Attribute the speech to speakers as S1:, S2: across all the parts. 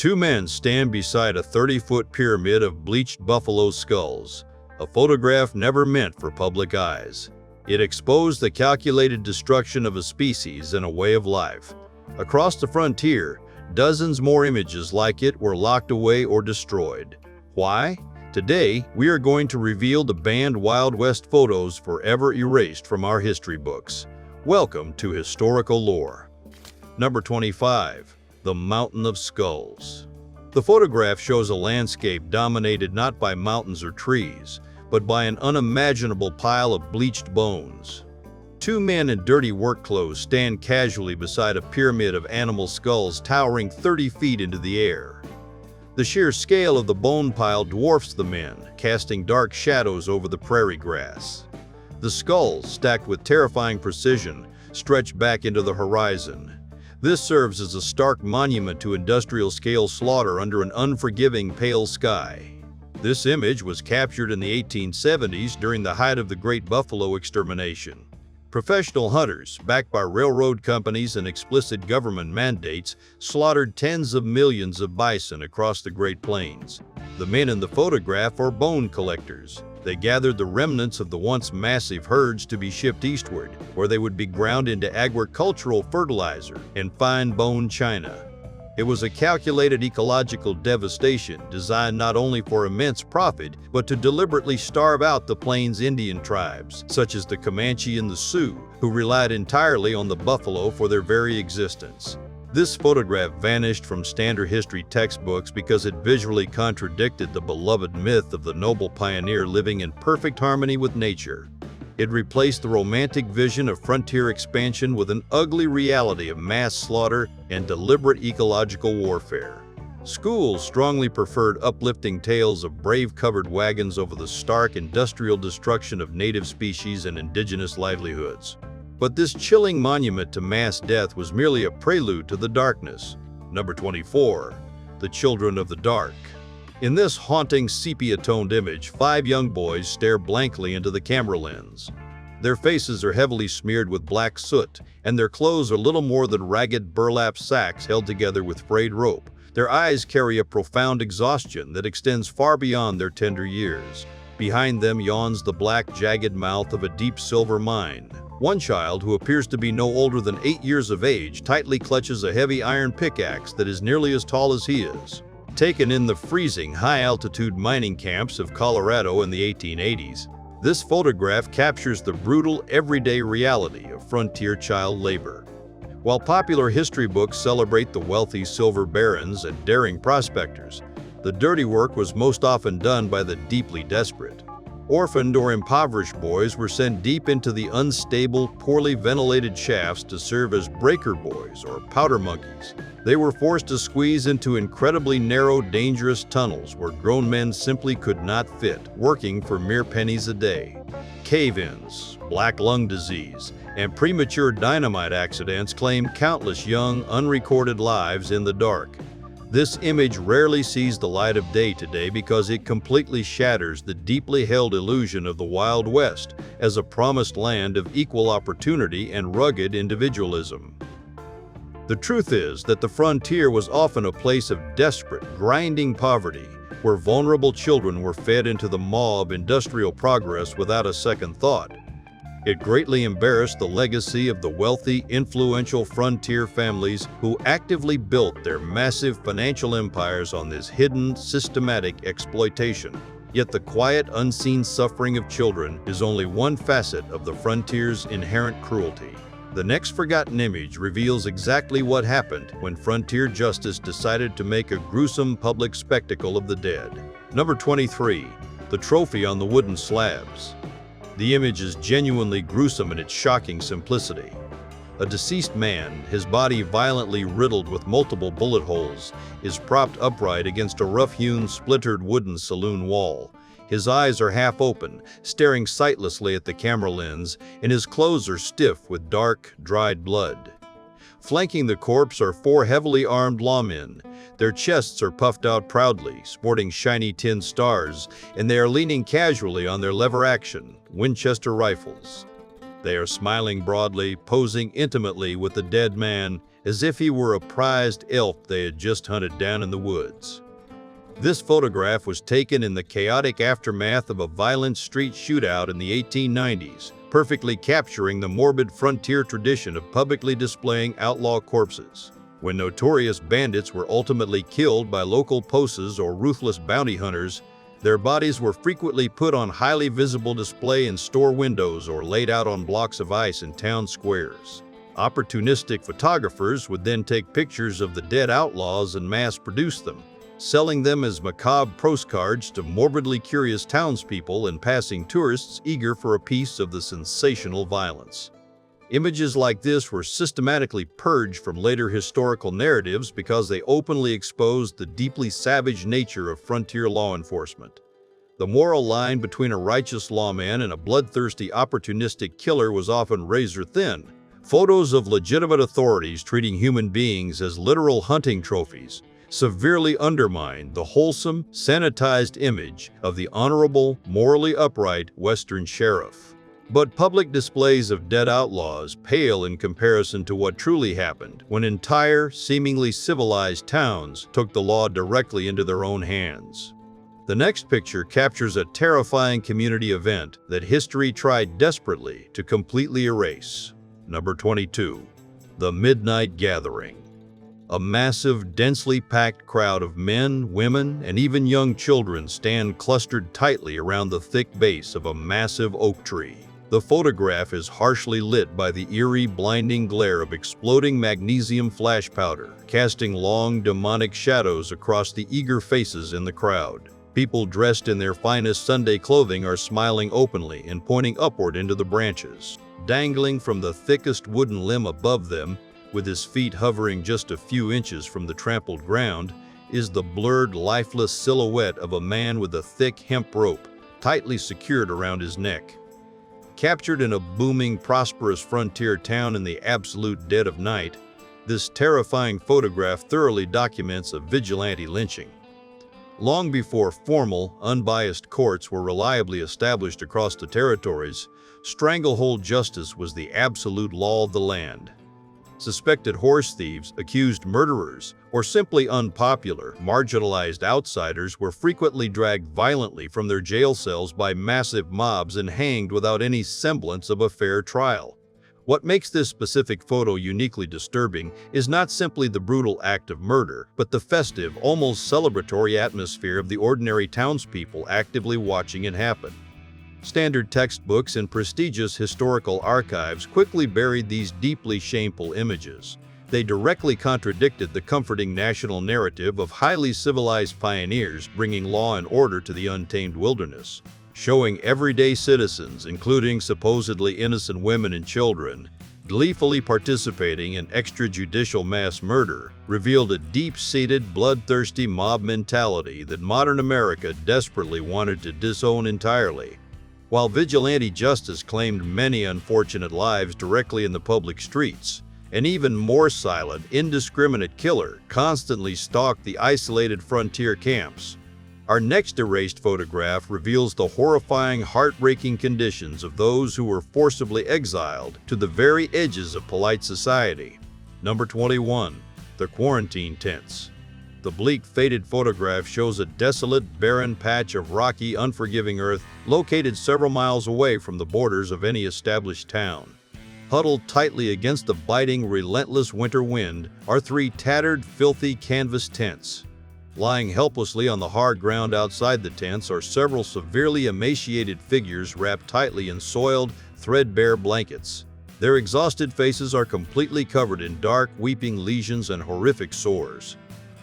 S1: Two men stand beside a 30-foot pyramid of bleached buffalo skulls, a photograph never meant for public eyes. It exposed the calculated destruction of a species and a way of life. Across the frontier, dozens more images like it were locked away or destroyed. Why? Today, we are going to reveal the banned Wild West photos forever erased from our history books. Welcome to Historical Lore. Number 25. The Mountain of Skulls. The photograph shows a landscape dominated not by mountains or trees, but by an unimaginable pile of bleached bones. Two men in dirty work clothes stand casually beside a pyramid of animal skulls towering 30 feet into the air. The sheer scale of the bone pile dwarfs the men, casting dark shadows over the prairie grass. The skulls, stacked with terrifying precision, stretch back into the horizon. This serves as a stark monument to industrial-scale slaughter under an unforgiving pale sky. This image was captured in the 1870s during the height of the Great Buffalo Extermination. Professional hunters, backed by railroad companies and explicit government mandates, slaughtered tens of millions of bison across the Great Plains. The men in the photograph are bone collectors. They gathered the remnants of the once massive herds to be shipped eastward, where they would be ground into agricultural fertilizer and fine bone china. It was a calculated ecological devastation designed not only for immense profit, but to deliberately starve out the Plains Indian tribes, such as the Comanche and the Sioux, who relied entirely on the buffalo for their very existence. This photograph vanished from standard history textbooks because it visually contradicted the beloved myth of the noble pioneer living in perfect harmony with nature. It replaced the romantic vision of frontier expansion with an ugly reality of mass slaughter and deliberate ecological warfare. Schools strongly preferred uplifting tales of brave covered wagons over the stark industrial destruction of native species and indigenous livelihoods. But this chilling monument to mass death was merely a prelude to the darkness. Number 24. The Children of the Dark. In this haunting sepia-toned image, 5 young boys stare blankly into the camera lens. Their faces are heavily smeared with black soot, and their clothes are little more than ragged burlap sacks held together with frayed rope. Their eyes carry a profound exhaustion that extends far beyond their tender years. Behind them yawns the black, jagged mouth of a deep silver mine. One child, who appears to be no older than 8 years of age, tightly clutches a heavy iron pickaxe that is nearly as tall as he is. Taken in the freezing, high-altitude mining camps of Colorado in the 1880s, this photograph captures the brutal, everyday reality of frontier child labor. While popular history books celebrate the wealthy silver barons and daring prospectors, the dirty work was most often done by the deeply desperate. Orphaned or impoverished boys were sent deep into the unstable, poorly ventilated shafts to serve as breaker boys or powder monkeys. They were forced to squeeze into incredibly narrow, dangerous tunnels where grown men simply could not fit, working for mere pennies a day. Cave-ins, black lung disease, and premature dynamite accidents claim countless young, unrecorded lives in the dark. This image rarely sees the light of day today because it completely shatters the deeply held illusion of the Wild West as a promised land of equal opportunity and rugged individualism. The truth is that the frontier was often a place of desperate, grinding poverty, where vulnerable children were fed into the maw of industrial progress without a second thought. It greatly embarrassed the legacy of the wealthy, influential frontier families who actively built their massive financial empires on this hidden, systematic exploitation. Yet the quiet, unseen suffering of children is only one facet of the frontier's inherent cruelty. The next forgotten image reveals exactly what happened when frontier justice decided to make a gruesome public spectacle of the dead. Number 23. The Trophy on the Wooden Slabs. The image is genuinely gruesome in its shocking simplicity. A deceased man, his body violently riddled with multiple bullet holes, is propped upright against a rough-hewn, splintered wooden saloon wall. His eyes are half open, staring sightlessly at the camera lens, and his clothes are stiff with dark, dried blood. Flanking the corpse are 4 heavily armed lawmen. Their chests are puffed out proudly, sporting shiny tin stars, and they are leaning casually on their lever-action Winchester rifles. They are smiling broadly, posing intimately with the dead man, as if he were a prized elk they had just hunted down in the woods. This photograph was taken in the chaotic aftermath of a violent street shootout in the 1890s, perfectly capturing the morbid frontier tradition of publicly displaying outlaw corpses. When notorious bandits were ultimately killed by local posses or ruthless bounty hunters, their bodies were frequently put on highly visible display in store windows or laid out on blocks of ice in town squares. Opportunistic photographers would then take pictures of the dead outlaws and mass-produce them, selling them as macabre postcards to morbidly curious townspeople and passing tourists eager for a piece of the sensational violence. Images like this were systematically purged from later historical narratives because they openly exposed the deeply savage nature of frontier law enforcement. The moral line between a righteous lawman and a bloodthirsty opportunistic killer was often razor-thin. Photos of legitimate authorities treating human beings as literal hunting trophies severely undermined the wholesome, sanitized image of the honorable, morally upright Western sheriff. But public displays of dead outlaws pale in comparison to what truly happened when entire, seemingly civilized towns took the law directly into their own hands. The next picture captures a terrifying community event that history tried desperately to completely erase. Number 22. The Midnight Gathering. A massive, densely packed crowd of men, women, and even young children stand clustered tightly around the thick base of a massive oak tree. The photograph is harshly lit by the eerie, blinding glare of exploding magnesium flash powder, casting long, demonic shadows across the eager faces in the crowd. People dressed in their finest Sunday clothing are smiling openly and pointing upward into the branches. Dangling from the thickest wooden limb above them, with his feet hovering just a few inches from the trampled ground, is the blurred, lifeless silhouette of a man with a thick hemp rope tightly secured around his neck. Captured in a booming, prosperous frontier town in the absolute dead of night, this terrifying photograph thoroughly documents a vigilante lynching. Long before formal, unbiased courts were reliably established across the territories, stranglehold justice was the absolute law of the land. Suspected horse thieves, accused murderers, or simply unpopular, marginalized outsiders were frequently dragged violently from their jail cells by massive mobs and hanged without any semblance of a fair trial. What makes this specific photo uniquely disturbing is not simply the brutal act of murder, but the festive, almost celebratory atmosphere of the ordinary townspeople actively watching it happen. Standard textbooks and prestigious historical archives quickly buried these deeply shameful images. They directly contradicted the comforting national narrative of highly civilized pioneers bringing law and order to the untamed wilderness. Showing everyday citizens, including supposedly innocent women and children, gleefully participating in extrajudicial mass murder, revealed a deep-seated, bloodthirsty mob mentality that modern America desperately wanted to disown entirely. While vigilante justice claimed many unfortunate lives directly in the public streets, an even more silent, indiscriminate killer constantly stalked the isolated frontier camps. Our next erased photograph reveals the horrifying, heartbreaking conditions of those who were forcibly exiled to the very edges of polite society. Number 21. The Quarantine Tents. The bleak, faded photograph shows a desolate, barren patch of rocky, unforgiving earth located several miles away from the borders of any established town. Huddled tightly against the biting, relentless winter wind are three tattered, filthy canvas tents. Lying helplessly on the hard ground outside the tents are several severely emaciated figures wrapped tightly in soiled, threadbare blankets. Their exhausted faces are completely covered in dark, weeping lesions and horrific sores.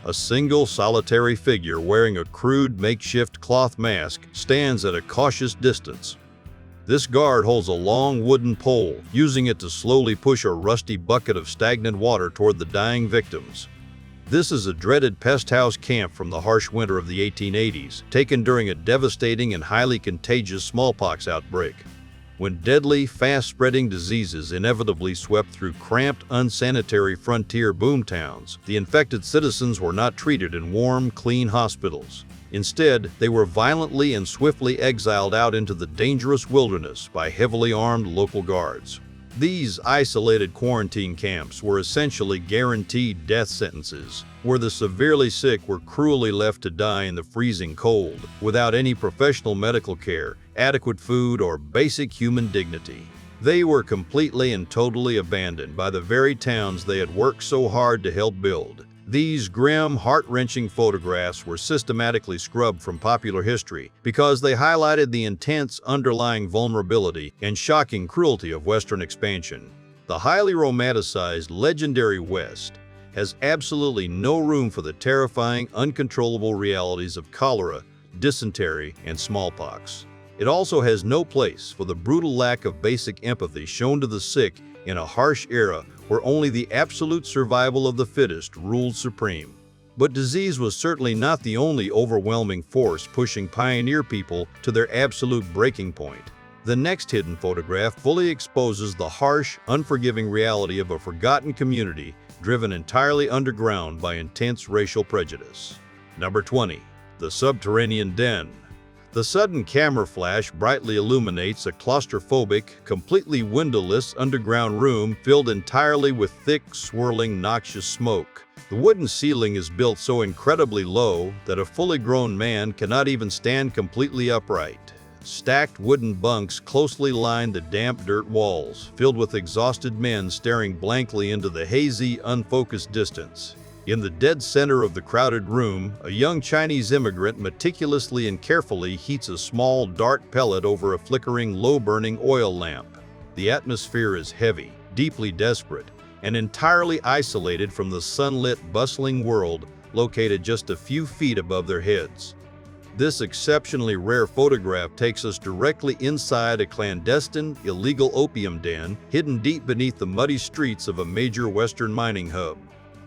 S1: A single solitary figure wearing a crude makeshift cloth mask stands at a cautious distance. This guard holds a long wooden pole, using it to slowly push a rusty bucket of stagnant water toward the dying victims. This is a dreaded pest house camp from the harsh winter of the 1880s, taken during a devastating and highly contagious smallpox outbreak. When deadly, fast-spreading diseases inevitably swept through cramped, unsanitary frontier boomtowns, the infected citizens were not treated in warm, clean hospitals. Instead, they were violently and swiftly exiled out into the dangerous wilderness by heavily armed local guards. These isolated quarantine camps were essentially guaranteed death sentences, where the severely sick were cruelly left to die in the freezing cold, without any professional medical care, adequate food, or basic human dignity. They were completely and totally abandoned by the very towns they had worked so hard to help build. These grim, heart-wrenching photographs were systematically scrubbed from popular history because they highlighted the intense underlying vulnerability and shocking cruelty of Western expansion. The highly romanticized, legendary West has absolutely no room for the terrifying, uncontrollable realities of cholera, dysentery, and smallpox. It also has no place for the brutal lack of basic empathy shown to the sick in a harsh era where only the absolute survival of the fittest ruled supreme. But disease was certainly not the only overwhelming force pushing pioneer people to their absolute breaking point. The next hidden photograph fully exposes the harsh, unforgiving reality of a forgotten community driven entirely underground by intense racial prejudice. Number 20. The Subterranean Den. The sudden camera flash brightly illuminates a claustrophobic, completely windowless underground room filled entirely with thick, swirling, noxious smoke. The wooden ceiling is built so incredibly low that a fully grown man cannot even stand completely upright. Stacked wooden bunks closely line the damp dirt walls, filled with exhausted men staring blankly into the hazy, unfocused distance. In the dead center of the crowded room, a young Chinese immigrant meticulously and carefully heats a small dart pellet over a flickering, low-burning oil lamp. The atmosphere is heavy, deeply desperate, and entirely isolated from the sunlit, bustling world located just a few feet above their heads. This exceptionally rare photograph takes us directly inside a clandestine, illegal opium den hidden deep beneath the muddy streets of a major Western mining hub.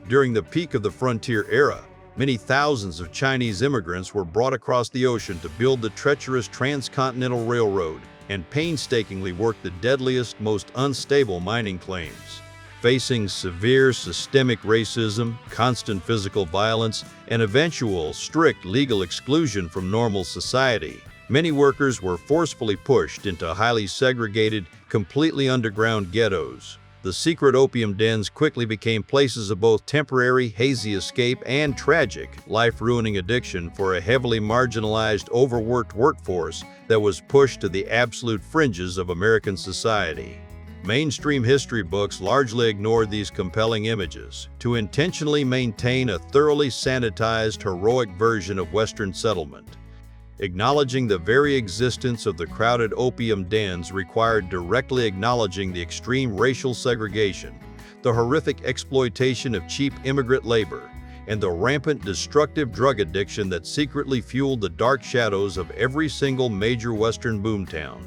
S1: During the peak of the frontier era, many thousands of Chinese immigrants were brought across the ocean to build the treacherous transcontinental railroad and painstakingly work the deadliest, most unstable mining claims. Facing severe systemic racism, constant physical violence, and eventual strict legal exclusion from normal society, many workers were forcefully pushed into highly segregated, completely underground ghettos. The secret opium dens quickly became places of both temporary, hazy escape and tragic, life-ruining addiction for a heavily marginalized, overworked workforce that was pushed to the absolute fringes of American society. Mainstream history books largely ignored these compelling images to intentionally maintain a thoroughly sanitized, heroic version of Western settlement. Acknowledging the very existence of the crowded opium dens required directly acknowledging the extreme racial segregation, the horrific exploitation of cheap immigrant labor, and the rampant destructive drug addiction that secretly fueled the dark shadows of every single major Western boomtown.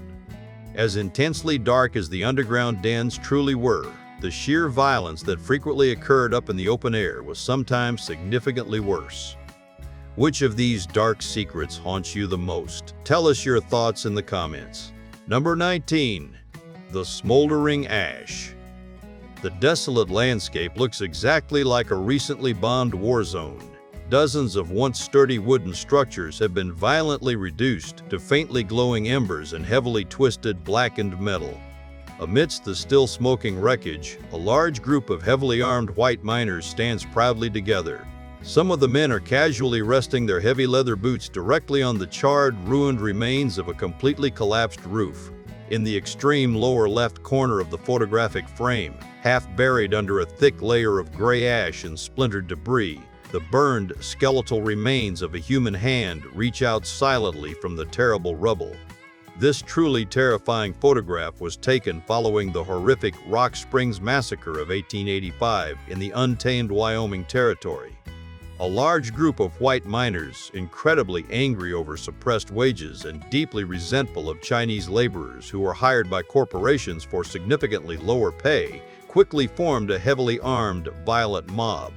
S1: As intensely dark as the underground dens truly were, the sheer violence that frequently occurred up in the open air was sometimes significantly worse. Which of these dark secrets haunts you the most? Tell us your thoughts in the comments. Number 19. The Smoldering Ash. The desolate landscape looks exactly like a recently bombed war zone. Dozens of once sturdy wooden structures have been violently reduced to faintly glowing embers and heavily twisted, blackened metal. Amidst the still smoking wreckage, a large group of heavily armed white miners stands proudly together. Some of the men are casually resting their heavy leather boots directly on the charred, ruined remains of a completely collapsed roof. In the extreme lower left corner of the photographic frame, half buried under a thick layer of gray ash and splintered debris, the burned, skeletal remains of a human hand reach out silently from the terrible rubble. This truly terrifying photograph was taken following the horrific Rock Springs Massacre of 1885 in the untamed Wyoming Territory. A large group of white miners, incredibly angry over suppressed wages and deeply resentful of Chinese laborers who were hired by corporations for significantly lower pay, quickly formed a heavily armed, violent mob.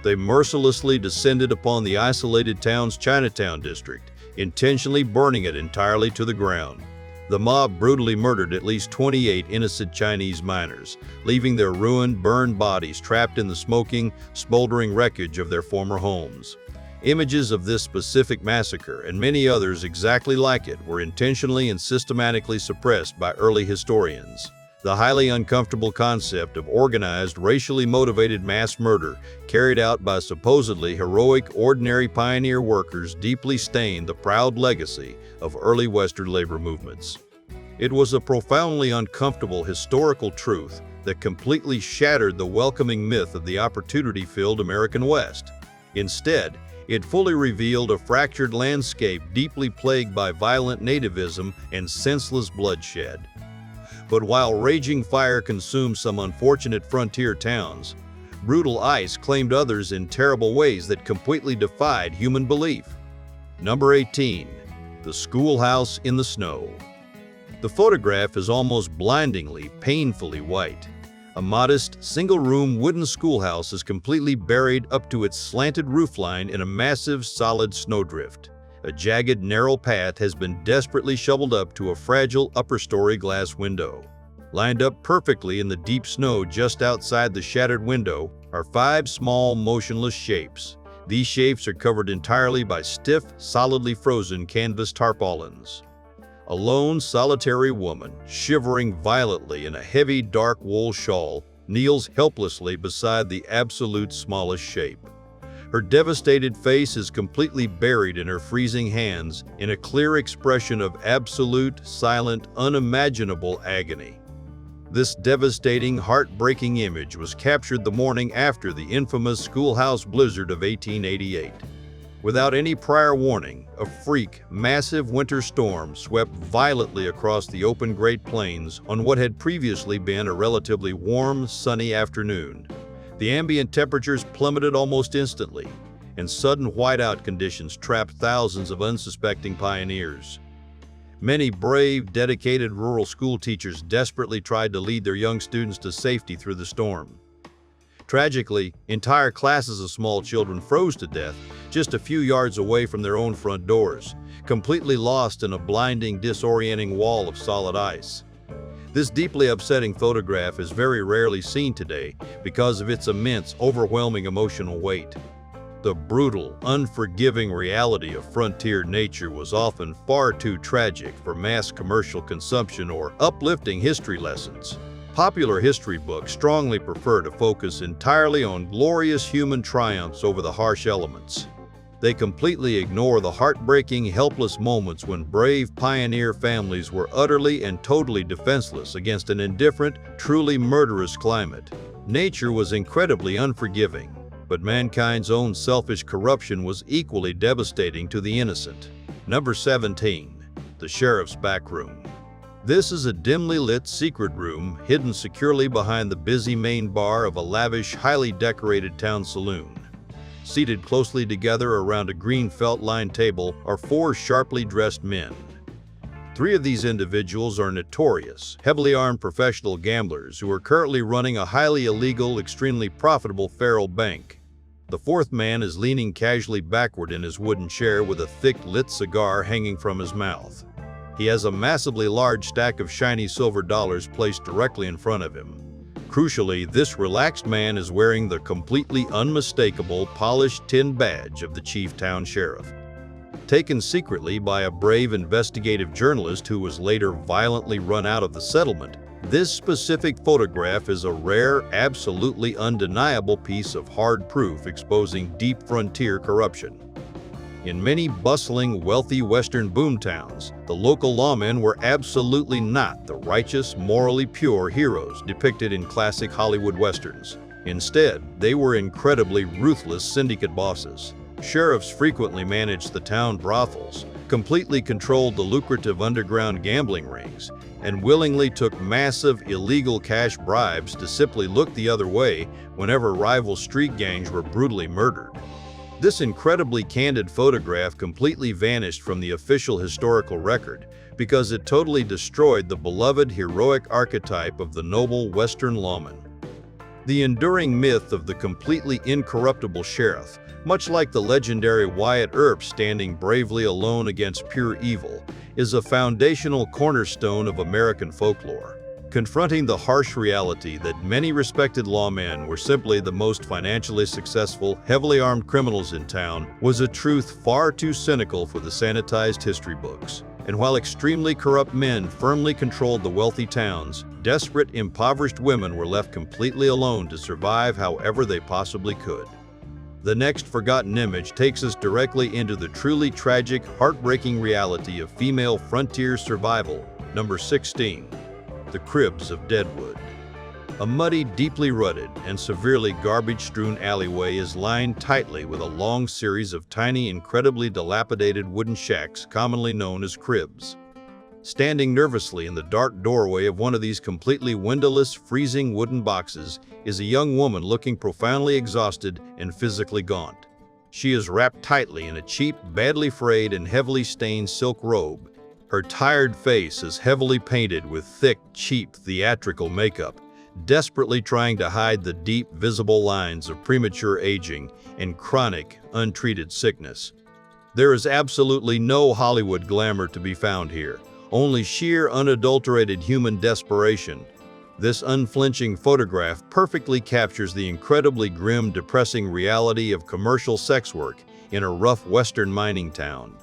S1: They mercilessly descended upon the isolated town's Chinatown district, intentionally burning it entirely to the ground. The mob brutally murdered at least 28 innocent Chinese miners, leaving their ruined, burned bodies trapped in the smoking, smoldering wreckage of their former homes. Images of this specific massacre and many others exactly like it were intentionally and systematically suppressed by early historians. The highly uncomfortable concept of organized, racially motivated mass murder carried out by supposedly heroic, ordinary pioneer workers deeply stained the proud legacy of early Western labor movements. It was a profoundly uncomfortable historical truth that completely shattered the welcoming myth of the opportunity-filled American West. Instead, it fully revealed a fractured landscape deeply plagued by violent nativism and senseless bloodshed. But while raging fire consumed some unfortunate frontier towns, brutal ice claimed others in terrible ways that completely defied human belief. Number 18. The Schoolhouse in the Snow. The photograph is almost blindingly, painfully white. A modest, single-room wooden schoolhouse is completely buried up to its slanted roofline in a massive, solid snowdrift. A jagged, narrow path has been desperately shoveled up to a fragile upper-story glass window. Lined up perfectly in the deep snow just outside the shattered window are 5 small, motionless shapes. These shapes are covered entirely by stiff, solidly frozen canvas tarpaulins. A lone, solitary woman, shivering violently in a heavy, dark wool shawl, kneels helplessly beside the absolute smallest shape. Her devastated face is completely buried in her freezing hands in a clear expression of absolute, silent, unimaginable agony. This devastating, heartbreaking image was captured the morning after the infamous schoolhouse blizzard of 1888. Without any prior warning, a freak, massive winter storm swept violently across the open Great Plains on what had previously been a relatively warm, sunny afternoon. The ambient temperatures plummeted almost instantly, and sudden whiteout conditions trapped thousands of unsuspecting pioneers. Many brave, dedicated rural school teachers desperately tried to lead their young students to safety through the storm. Tragically, entire classes of small children froze to death just a few yards away from their own front doors, completely lost in a blinding, disorienting wall of solid ice. This deeply upsetting photograph is very rarely seen today because of its immense, overwhelming emotional weight. The brutal, unforgiving reality of frontier nature was often far too tragic for mass commercial consumption or uplifting history lessons. Popular history books strongly prefer to focus entirely on glorious human triumphs over the harsh elements. They completely ignore the heartbreaking, helpless moments when brave pioneer families were utterly and totally defenseless against an indifferent, truly murderous climate. Nature was incredibly unforgiving, but mankind's own selfish corruption was equally devastating to the innocent. Number 17. The Sheriff's Back Room. This is a dimly lit secret room hidden securely behind the busy main bar of a lavish, highly decorated town saloon. Seated closely together around a green felt-lined table are 4 sharply dressed men. 3 of these individuals are notorious, heavily armed professional gamblers who are currently running a highly illegal, extremely profitable faro bank. The 4th man is leaning casually backward in his wooden chair with a thick, lit cigar hanging from his mouth. He has a massively large stack of shiny silver dollars placed directly in front of him. Crucially, this relaxed man is wearing the completely unmistakable, polished tin badge of the chief town sheriff. Taken secretly by a brave investigative journalist who was later violently run out of the settlement, this specific photograph is a rare, absolutely undeniable piece of hard proof exposing deep frontier corruption. In many bustling, wealthy Western boomtowns, the local lawmen were absolutely not the righteous, morally pure heroes depicted in classic Hollywood westerns. Instead, they were incredibly ruthless syndicate bosses. Sheriffs frequently managed the town brothels, completely controlled the lucrative underground gambling rings, and willingly took massive, illegal cash bribes to simply look the other way whenever rival street gangs were brutally murdered. This incredibly candid photograph completely vanished from the official historical record because it totally destroyed the beloved heroic archetype of the noble Western lawman. The enduring myth of the completely incorruptible sheriff, much like the legendary Wyatt Earp standing bravely alone against pure evil, is a foundational cornerstone of American folklore. Confronting the harsh reality that many respected lawmen were simply the most financially successful, heavily armed criminals in town was a truth far too cynical for the sanitized history books. And while extremely corrupt men firmly controlled the wealthy towns, desperate, impoverished women were left completely alone to survive however they possibly could. The next forgotten image takes us directly into the truly tragic, heartbreaking reality of female frontier survival. Number 16. The Cribs of Deadwood. A muddy, deeply rutted, and severely garbage-strewn alleyway is lined tightly with a long series of tiny, incredibly dilapidated wooden shacks commonly known as cribs. Standing nervously in the dark doorway of one of these completely windowless, freezing wooden boxes is a young woman looking profoundly exhausted and physically gaunt. She is wrapped tightly in a cheap, badly frayed, and heavily stained silk robe. Her tired face is heavily painted with thick, cheap, theatrical makeup, desperately trying to hide the deep, visible lines of premature aging and chronic, untreated sickness. There is absolutely no Hollywood glamour to be found here, only sheer, unadulterated human desperation. This unflinching photograph perfectly captures the incredibly grim, depressing reality of commercial sex work in a rough Western mining town.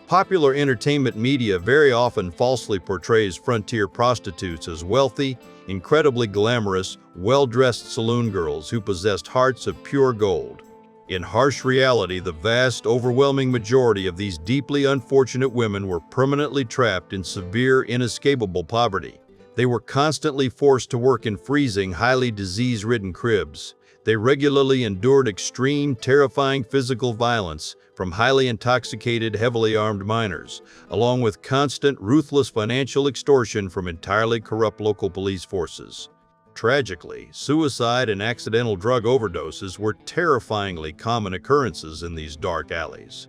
S1: Popular entertainment media very often falsely portrays frontier prostitutes as wealthy, incredibly glamorous, well-dressed saloon girls who possessed hearts of pure gold. In harsh reality, the vast, overwhelming majority of these deeply unfortunate women were permanently trapped in severe, inescapable poverty. They were constantly forced to work in freezing, highly disease-ridden cribs. They regularly endured extreme, terrifying physical violence from highly intoxicated, heavily armed miners, along with constant, ruthless financial extortion from entirely corrupt local police forces. Tragically, suicide and accidental drug overdoses were terrifyingly common occurrences in these dark alleys.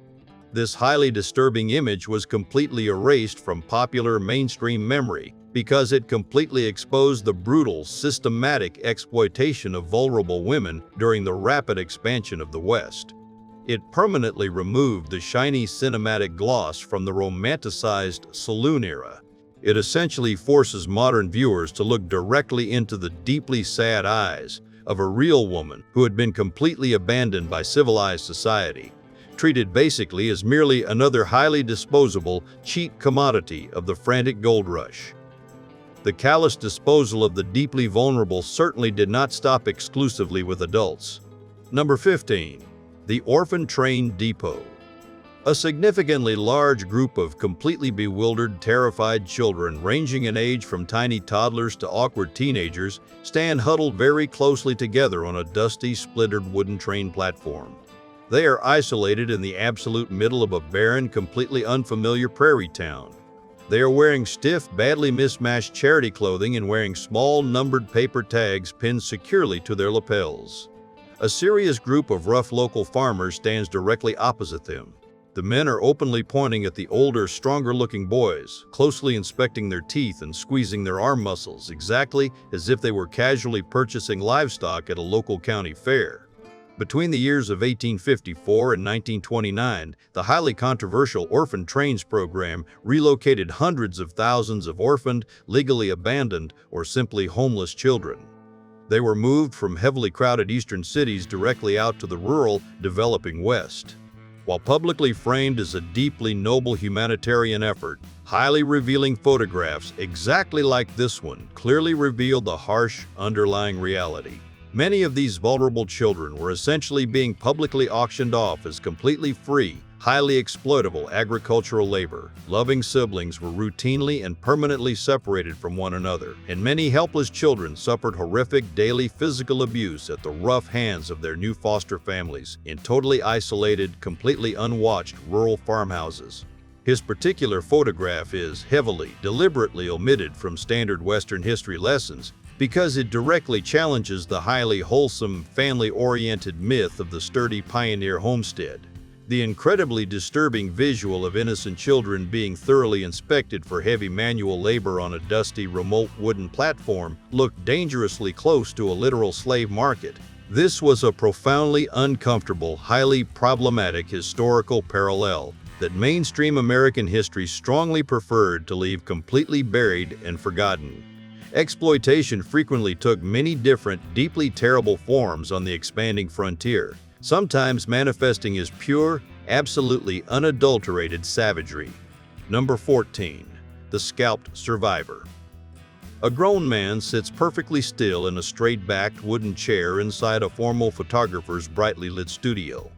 S1: This highly disturbing image was completely erased from popular mainstream memory because it completely exposed the brutal, systematic exploitation of vulnerable women during the rapid expansion of the West. It permanently removed the shiny cinematic gloss from the romanticized saloon era. It essentially forces modern viewers to look directly into the deeply sad eyes of a real woman who had been completely abandoned by civilized society, treated basically as merely another highly disposable, cheap commodity of the frantic gold rush. The callous disposal of the deeply vulnerable certainly did not stop exclusively with adults. Number 15. The Orphan Train Depot. A significantly large group of completely bewildered, terrified children, ranging in age from tiny toddlers to awkward teenagers, stand huddled very closely together on a dusty, splintered wooden train platform. They are isolated in the absolute middle of a barren, completely unfamiliar prairie town. They are wearing stiff, badly mismatched charity clothing and wearing small, numbered paper tags pinned securely to their lapels. A serious group of rough local farmers stands directly opposite them. The men are openly pointing at the older, stronger-looking boys, closely inspecting their teeth and squeezing their arm muscles, exactly as if they were casually purchasing livestock at a local county fair. Between the years of 1854 and 1929, the highly controversial Orphan Trains program relocated hundreds of thousands of orphaned, legally abandoned, or simply homeless children. They were moved from heavily crowded eastern cities directly out to the rural, developing West. While publicly framed as a deeply noble humanitarian effort, highly revealing photographs exactly like this one clearly reveal the harsh, underlying reality. Many of these vulnerable children were essentially being publicly auctioned off as completely free, highly exploitable agricultural labor. Loving siblings were routinely and permanently separated from one another, and many helpless children suffered horrific daily physical abuse at the rough hands of their new foster families in totally isolated, completely unwatched rural farmhouses. His particular photograph is heavily, deliberately omitted from standard Western history lessons because it directly challenges the highly wholesome, family-oriented myth of the sturdy pioneer homestead. The incredibly disturbing visual of innocent children being thoroughly inspected for heavy manual labor on a dusty, remote wooden platform looked dangerously close to a literal slave market. This was a profoundly uncomfortable, highly problematic historical parallel that mainstream American history strongly preferred to leave completely buried and forgotten. Exploitation frequently took many different, deeply terrible forms on the expanding frontier, sometimes manifesting as pure, absolutely unadulterated savagery. Number 14. The Scalped Survivor. A grown man sits perfectly still in a straight-backed wooden chair inside a formal photographer's brightly lit studio.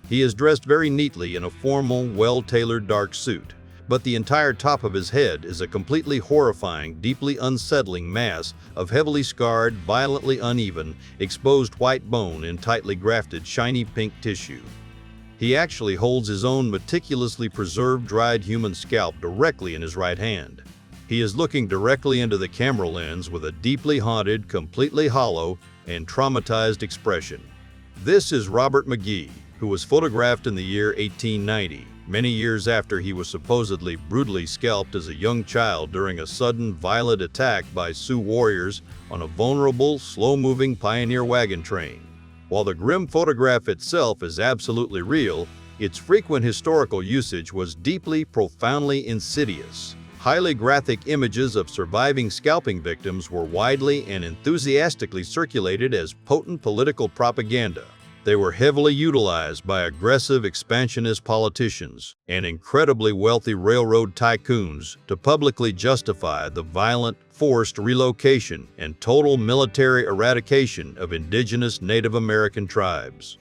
S1: He is dressed very neatly in a formal, well-tailored dark suit, but the entire top of his head is a completely horrifying, deeply unsettling mass of heavily scarred, violently uneven, exposed white bone in tightly grafted, shiny pink tissue. He actually holds his own meticulously preserved dried human scalp directly in his right hand. He is looking directly into the camera lens with a deeply haunted, completely hollow, and traumatized expression. This is Robert McGee, who was photographed in the year 1890, many years after he was supposedly brutally scalped as a young child during a sudden, violent attack by Sioux warriors on a vulnerable, slow-moving pioneer wagon train. While the grim photograph itself is absolutely real, its frequent historical usage was deeply, profoundly insidious. Highly graphic images of surviving scalping victims were widely and enthusiastically circulated as potent political propaganda. They were heavily utilized by aggressive expansionist politicians and incredibly wealthy railroad tycoons to publicly justify the violent, forced relocation and total military eradication of indigenous Native American tribes.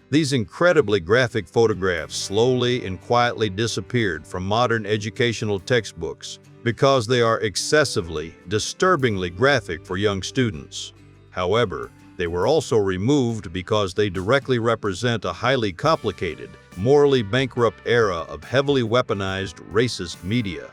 S1: These incredibly graphic photographs slowly and quietly disappeared from modern educational textbooks because they are excessively, disturbingly graphic for young students. However, they were also removed because they directly represent a highly complicated, morally bankrupt era of heavily weaponized racist media.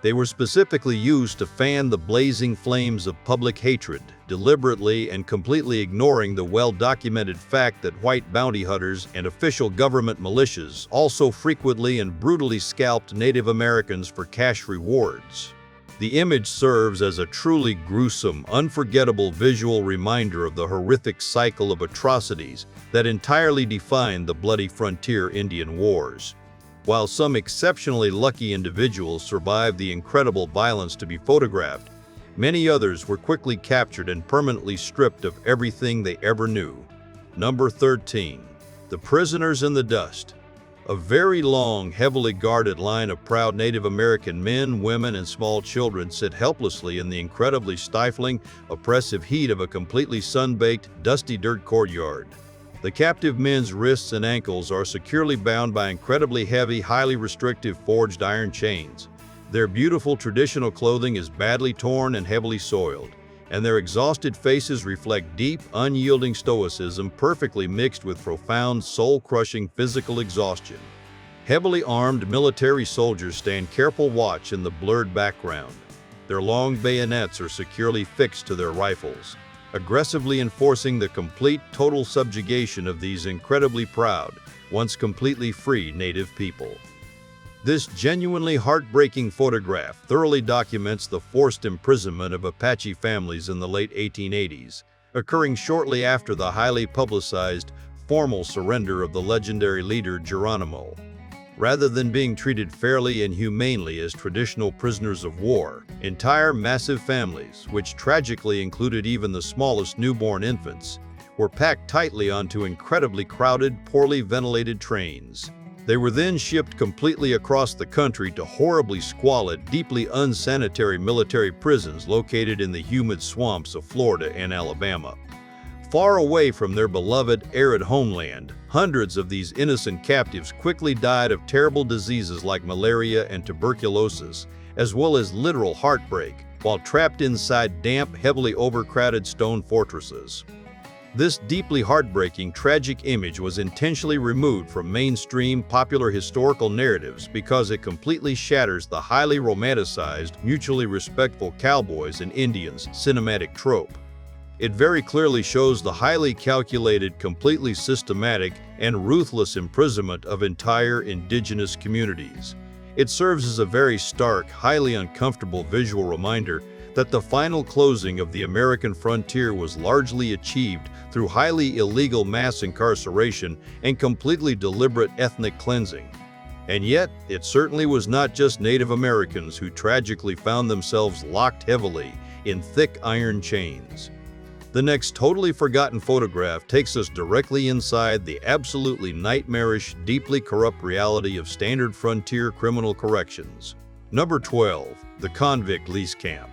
S1: They were specifically used to fan the blazing flames of public hatred, deliberately and completely ignoring the well-documented fact that white bounty hunters and official government militias also frequently and brutally scalped Native Americans for cash rewards. The image serves as a truly gruesome, unforgettable visual reminder of the horrific cycle of atrocities that entirely defined the bloody frontier Indian Wars. While some exceptionally lucky individuals survived the incredible violence to be photographed, many others were quickly captured and permanently stripped of everything they ever knew. Number 13. The Prisoners in the Dust. A very long, heavily guarded line of proud Native American men, women, and small children sit helplessly in the incredibly stifling, oppressive heat of a completely sun-baked, dusty dirt courtyard. The captive men's wrists and ankles are securely bound by incredibly heavy, highly restrictive forged iron chains. Their beautiful traditional clothing is badly torn and heavily soiled, and their exhausted faces reflect deep, unyielding stoicism perfectly mixed with profound, soul-crushing physical exhaustion. Heavily armed military soldiers stand careful watch in the blurred background. Their long bayonets are securely fixed to their rifles, aggressively enforcing the complete, total subjugation of these incredibly proud, once completely free Native people. This genuinely heartbreaking photograph thoroughly documents the forced imprisonment of Apache families in the late 1880s, occurring shortly after the highly publicized, formal surrender of the legendary leader Geronimo. Rather than being treated fairly and humanely as traditional prisoners of war, entire massive families, which tragically included even the smallest newborn infants, were packed tightly onto incredibly crowded, poorly ventilated trains. They were then shipped completely across the country to horribly squalid, deeply unsanitary military prisons located in the humid swamps of Florida and Alabama. Far away from their beloved, arid homeland, hundreds of these innocent captives quickly died of terrible diseases like malaria and tuberculosis, as well as literal heartbreak, while trapped inside damp, heavily overcrowded stone fortresses. This deeply heartbreaking, tragic image was intentionally removed from mainstream popular historical narratives because it completely shatters the highly romanticized, mutually respectful cowboys and Indians cinematic trope. It very clearly shows the highly calculated, completely systematic, and ruthless imprisonment of entire indigenous communities. It serves as a very stark, highly uncomfortable visual reminder that the final closing of the American frontier was largely achieved through highly illegal mass incarceration and completely deliberate ethnic cleansing. And yet, it certainly was not just Native Americans who tragically found themselves locked heavily in thick iron chains. The next totally forgotten photograph takes us directly inside the absolutely nightmarish, deeply corrupt reality of standard frontier criminal corrections. Number 12. The Convict Lease Camp.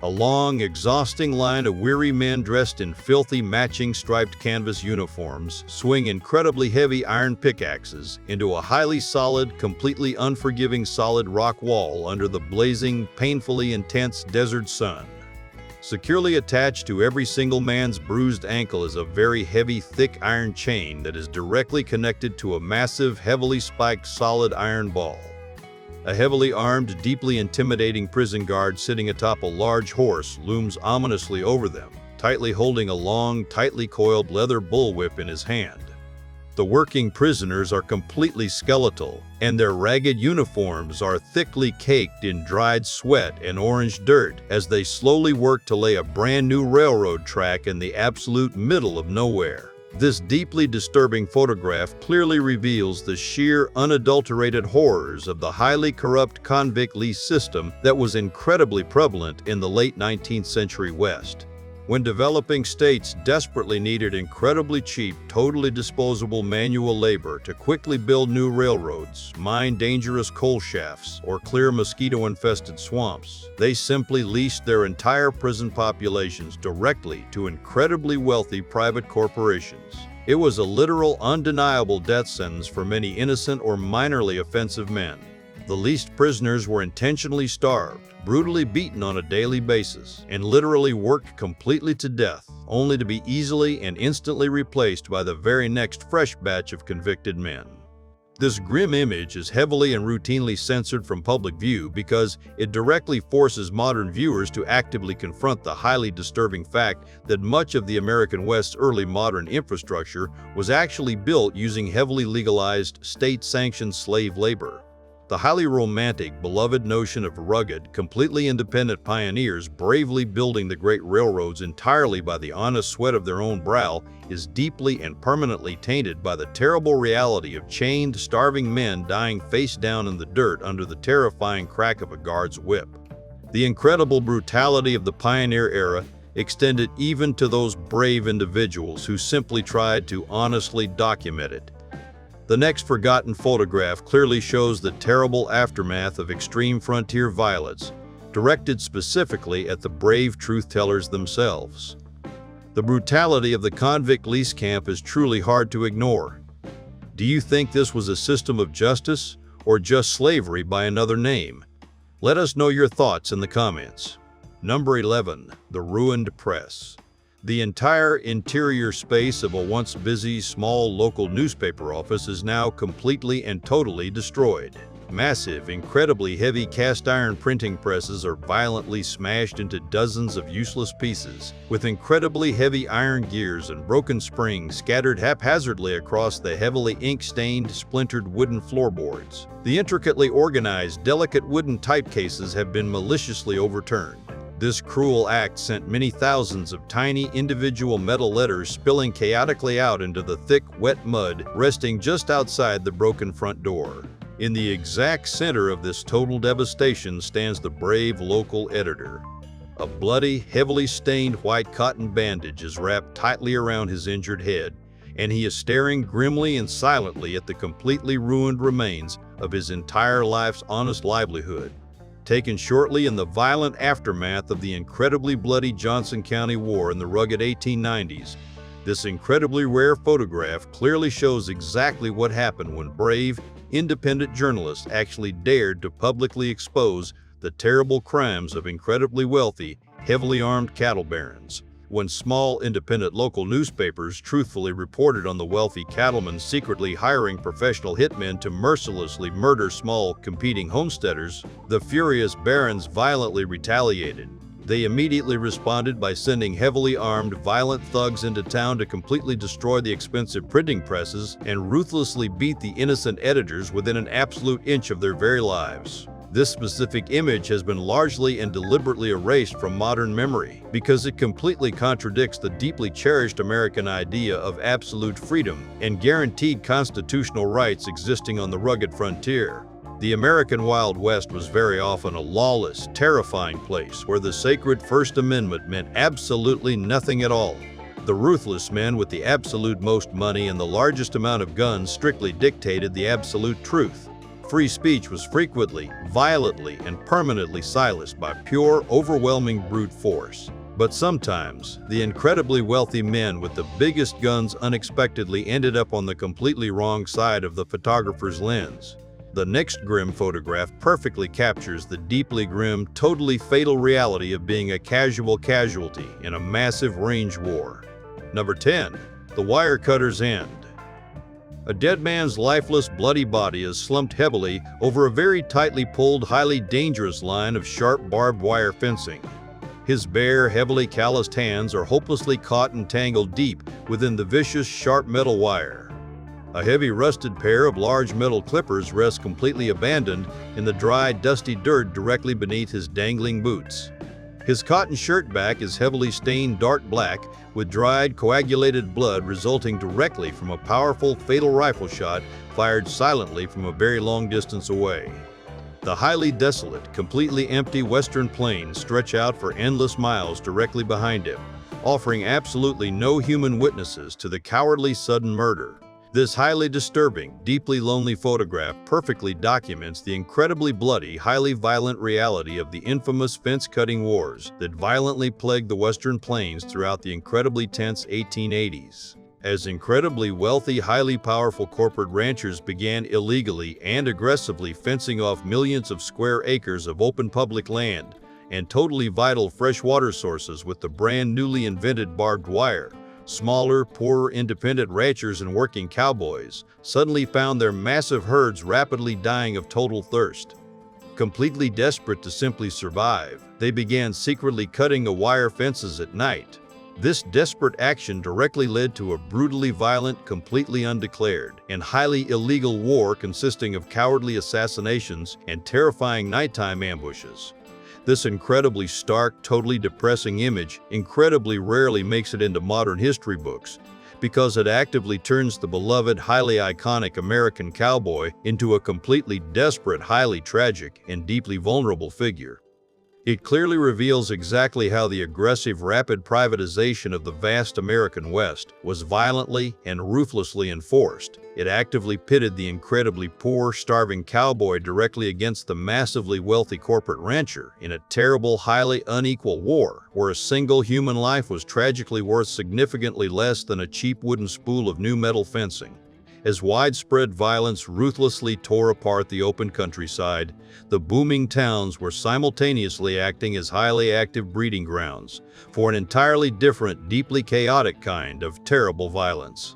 S1: A long, exhausting line of weary men dressed in filthy, matching striped canvas uniforms swing incredibly heavy iron pickaxes into a highly solid, completely unforgiving solid rock wall under the blazing, painfully intense desert sun. Securely attached to every single man's bruised ankle is a very heavy, thick iron chain that is directly connected to a massive, heavily spiked solid iron ball. A heavily armed, deeply intimidating prison guard sitting atop a large horse looms ominously over them, tightly holding a long, tightly coiled leather bullwhip in his hand. The working prisoners are completely skeletal, and their ragged uniforms are thickly caked in dried sweat and orange dirt as they slowly work to lay a brand new railroad track in the absolute middle of nowhere. This deeply disturbing photograph clearly reveals the sheer, unadulterated horrors of the highly corrupt convict lease system that was incredibly prevalent in the late 19th century West. When developing states desperately needed incredibly cheap, totally disposable manual labor to quickly build new railroads, mine dangerous coal shafts, or clear mosquito-infested swamps, they simply leased their entire prison populations directly to incredibly wealthy private corporations. It was a literal, undeniable death sentence for many innocent or minorly offensive men. The leased prisoners were intentionally starved, brutally beaten on a daily basis, and literally worked completely to death, only to be easily and instantly replaced by the very next fresh batch of convicted men. This grim image is heavily and routinely censored from public view because it directly forces modern viewers to actively confront the highly disturbing fact that much of the American West's early modern infrastructure was actually built using heavily legalized, state-sanctioned slave labor. The highly romantic, beloved notion of rugged, completely independent pioneers bravely building the great railroads entirely by the honest sweat of their own brow is deeply and permanently tainted by the terrible reality of chained, starving men dying face down in the dirt under the terrifying crack of a guard's whip. The incredible brutality of the pioneer era extended even to those brave individuals who simply tried to honestly document it. The next forgotten photograph clearly shows the terrible aftermath of extreme frontier violence, directed specifically at the brave truth-tellers themselves. The brutality of the convict lease camp is truly hard to ignore. Do you think this was a system of justice or just slavery by another name? Let us know your thoughts in the comments. Number 11. The Ruined Press. The entire interior space of a once busy, small local newspaper office is now completely and totally destroyed. Massive, incredibly heavy cast-iron printing presses are violently smashed into dozens of useless pieces, with incredibly heavy iron gears and broken springs scattered haphazardly across the heavily ink-stained, splintered wooden floorboards. The intricately organized, delicate wooden typecases have been maliciously overturned. This cruel act sent many thousands of tiny individual metal letters spilling chaotically out into the thick, wet mud resting just outside the broken front door. In the exact center of this total devastation stands the brave local editor. A bloody, heavily stained white cotton bandage is wrapped tightly around his injured head, and he is staring grimly and silently at the completely ruined remains of his entire life's honest livelihood. Taken shortly in the violent aftermath of the incredibly bloody Johnson County War in the rugged 1890s, this incredibly rare photograph clearly shows exactly what happened when brave, independent journalists actually dared to publicly expose the terrible crimes of incredibly wealthy, heavily armed cattle barons. When small, independent local newspapers truthfully reported on the wealthy cattlemen secretly hiring professional hitmen to mercilessly murder small, competing homesteaders, the furious barons violently retaliated. They immediately responded by sending heavily armed, violent thugs into town to completely destroy the expensive printing presses and ruthlessly beat the innocent editors within an absolute inch of their very lives. This specific image has been largely and deliberately erased from modern memory because it completely contradicts the deeply cherished American idea of absolute freedom and guaranteed constitutional rights existing on the rugged frontier. The American Wild West was very often a lawless, terrifying place where the sacred First Amendment meant absolutely nothing at all. The ruthless men with the absolute most money and the largest amount of guns strictly dictated the absolute truth. Free speech was frequently, violently, and permanently silenced by pure, overwhelming brute force. But sometimes, the incredibly wealthy men with the biggest guns unexpectedly ended up on the completely wrong side of the photographer's lens. The next grim photograph perfectly captures the deeply grim, totally fatal reality of being a casual casualty in a massive range war. Number 10. The Wire Cutter's End. A dead man's lifeless, bloody body is slumped heavily over a very tightly pulled, highly dangerous line of sharp barbed wire fencing. His bare, heavily calloused hands are hopelessly caught and tangled deep within the vicious, sharp metal wire. A heavy, rusted pair of large metal clippers rests completely abandoned in the dry, dusty dirt directly beneath his dangling boots. His cotton shirt back is heavily stained dark black, with dried, coagulated blood resulting directly from a powerful, fatal rifle shot fired silently from a very long distance away. The highly desolate, completely empty western plains stretch out for endless miles directly behind him, offering absolutely no human witnesses to the cowardly sudden murder. This highly disturbing, deeply lonely photograph perfectly documents the incredibly bloody, highly violent reality of the infamous fence-cutting wars that violently plagued the western plains throughout the incredibly tense 1880s. As incredibly wealthy, highly powerful corporate ranchers began illegally and aggressively fencing off millions of square acres of open public land and totally vital freshwater sources with the brand newly invented barbed wire, smaller, poorer independent ranchers and working cowboys suddenly found their massive herds rapidly dying of total thirst. Completely desperate to simply survive, they began secretly cutting the wire fences at night. This desperate action directly led to a brutally violent, completely undeclared, and highly illegal war consisting of cowardly assassinations and terrifying nighttime ambushes. This incredibly stark, totally depressing image incredibly rarely makes it into modern history books because it actively turns the beloved, highly iconic American cowboy into a completely desperate, highly tragic, and deeply vulnerable figure. It clearly reveals exactly how the aggressive, rapid privatization of the vast American West was violently and ruthlessly enforced. It actively pitted the incredibly poor, starving cowboy directly against the massively wealthy corporate rancher in a terrible, highly unequal war, where a single human life was tragically worth significantly less than a cheap wooden spool of new metal fencing. As widespread violence ruthlessly tore apart the open countryside, the booming towns were simultaneously acting as highly active breeding grounds for an entirely different, deeply chaotic kind of terrible violence.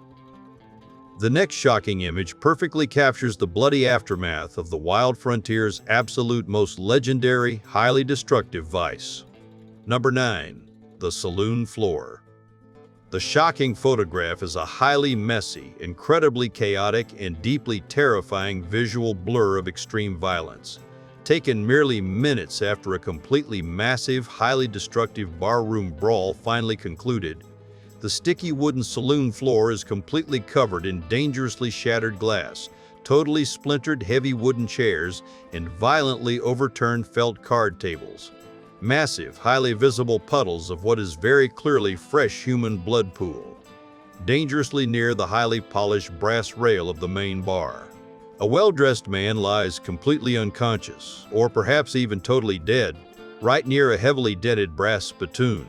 S1: The next shocking image perfectly captures the bloody aftermath of the wild frontier's absolute most legendary, highly destructive vice. Number 9. The Saloon Floor. The shocking photograph is a highly messy, incredibly chaotic, and deeply terrifying visual blur of extreme violence, taken merely minutes after a completely massive, highly destructive barroom brawl finally concluded. The sticky wooden saloon floor is completely covered in dangerously shattered glass, totally splintered heavy wooden chairs, and violently overturned felt card tables. Massive, highly visible puddles of what is very clearly fresh human blood pool, dangerously near the highly polished brass rail of the main bar. A well-dressed man lies completely unconscious, or perhaps even totally dead, right near a heavily dented brass spittoon.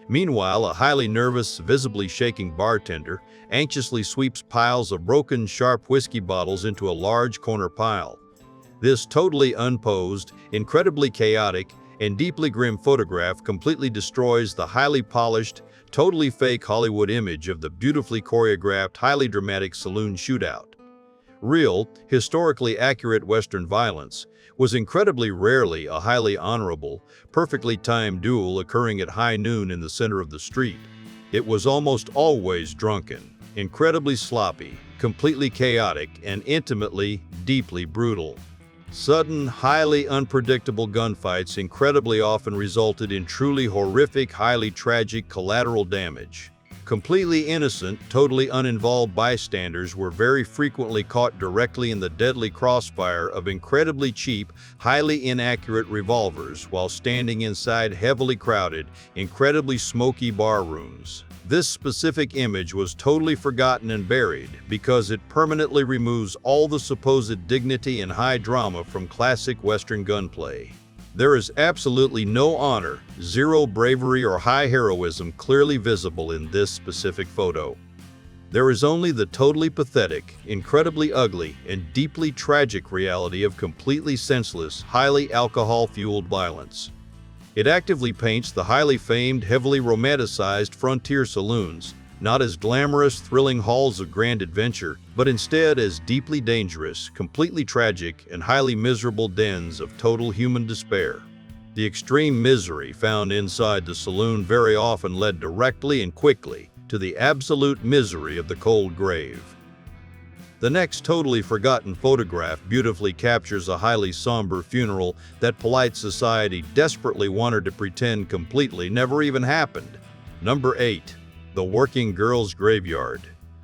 S1: Meanwhile, a highly nervous, visibly shaking bartender anxiously sweeps piles of broken, sharp whiskey bottles into a large corner pile. This totally unposed, incredibly chaotic, and deeply grim photograph completely destroys the highly polished, totally fake Hollywood image of the beautifully choreographed, highly dramatic saloon shootout. Real, historically accurate Western violence was incredibly rarely a highly honorable, perfectly timed duel occurring at high noon in the center of the street. It was almost always drunken, incredibly sloppy, completely chaotic, and intimately, deeply brutal. Sudden, highly unpredictable gunfights incredibly often resulted in truly horrific, highly tragic collateral damage. Completely innocent, totally uninvolved bystanders were very frequently caught directly in the deadly crossfire of incredibly cheap, highly inaccurate revolvers while standing inside heavily crowded, incredibly smoky bar rooms. This specific image was totally forgotten and buried because it permanently removes all the supposed dignity and high drama from classic Western gunplay. There is absolutely no honor, zero bravery or high heroism clearly visible in this specific photo. There is only the totally pathetic, incredibly ugly, and deeply tragic reality of completely senseless, highly alcohol-fueled violence. It actively paints the highly famed, heavily romanticized frontier saloons, not as glamorous, thrilling halls of grand adventure, but instead as deeply dangerous, completely tragic, and highly miserable dens of total human despair. The extreme misery found inside the saloon very often led directly and quickly to the absolute misery of the cold grave. The next totally forgotten photograph beautifully captures a highly somber funeral that polite society desperately wanted to pretend completely never even happened. Number 8. The Working Girls' Graveyard.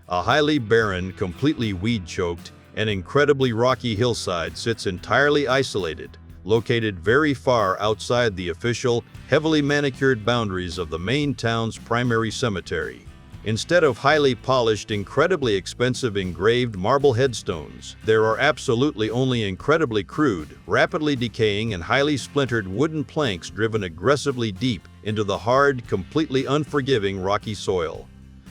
S1: A highly barren, completely weed-choked, and incredibly rocky hillside sits entirely isolated, located very far outside the official, heavily manicured boundaries of the main town's primary cemetery. Instead of highly polished, incredibly expensive engraved marble headstones, there are absolutely only incredibly crude, rapidly decaying, and highly splintered wooden planks driven aggressively deep into the hard, completely unforgiving rocky soil.